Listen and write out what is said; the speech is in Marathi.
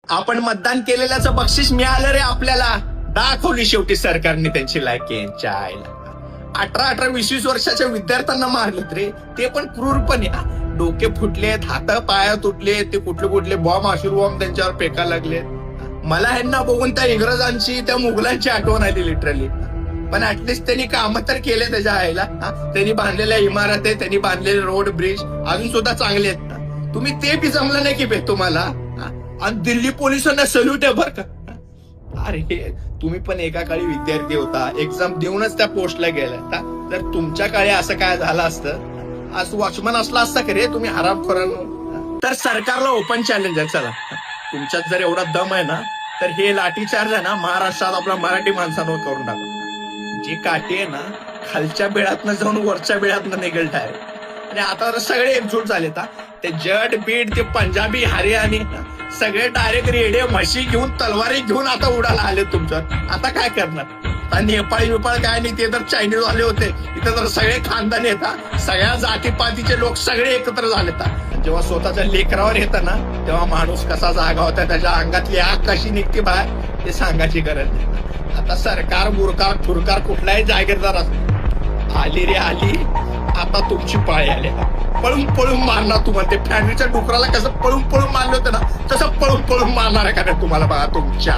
आपण मतदान केलेल्याचं बक्षीस मिळालं रे आपल्याला. दाखवली शेवटी सरकारने त्यांची लायकी यांच्या आईला. 18-18, 20-20 वर्षाच्या विद्यार्थ्यांना मारलेत रे, ते पण क्रूरपणे. डोके फुटलेत, हात पाया तुटले, ते कुठले कुठले बॉम्ब, अश्रू बॉम्ब त्यांच्यावर फेकायला लागले. मला ह्यांना बघून त्या इंग्रजांची, त्या मुघलांची आठवण आली लिटरली. पण ऍटलिस्ट त्यांनी कामं तर केले त्याच्या आईला. त्यांनी बांधलेल्या इमारती, त्यांनी बांधलेले रोड, ब्रिज अजून सुद्धा चांगले आहेत. तुम्ही ते बी जमलं नाही की बे तुम्हाला. आणि दिल्ली पोलिसांना सल्यूट आहे बरं का. अरे तुम्ही पण एका काळी विद्यार्थी होता, एक्झाम देऊनच त्या पोस्टला गेला. जर तुमच्या काळी असं काय झालं असतं, आज वॉचमन असला असता की रे तुम्ही हरामखोरांनो. तर सरकारला ओपन चॅलेंज आहे, चला तुमच्यात जर एवढा दम आहे ना, तर हे लाठीचार्ज आहे ना महाराष्ट्रात आपल्या मराठी माणसांवर करून टाका. जी काठी आहे ना खालच्या बिळातनं जाऊन वरच्या बिळातनं निघेल डायरेक्ट. आणि आता तर सगळे एकजूट झाले. ते जट बीट, ते पंजाबी, हरियाणी सगळे डायरेक्ट रेडे म्हशी घेऊन, तलवारी घेऊन आता उडाला आले तुमच्यावर. आता काय करणार? नेपाळी बिपाळ काय नाही, ते तर चायनीज वाले होते. इथे तर सगळे खानदान येतात, सगळ्या जातीपातीचे लोक सगळे एकत्र झाले. जेव्हा स्वतःच्या लेकरावर येतं ना, तेव्हा माणूस कसा जागा होता, त्याच्या अंगातली आग कशी निघते बाहेर ते सांगायची गरज नाही. आता सरकार बुरकार ठुरकार कुठलाही जागीरदार असतो, आली रे आली, आता तुमची पाळी आली. पळून पळून मारणार तुम्हाला. ते फॅमिलीच्या डुकराला कसं पळून पळून मारलं होतं ना, तसं पळून पळून मारणार आहे का तुम्हाला बघा तुमच्या.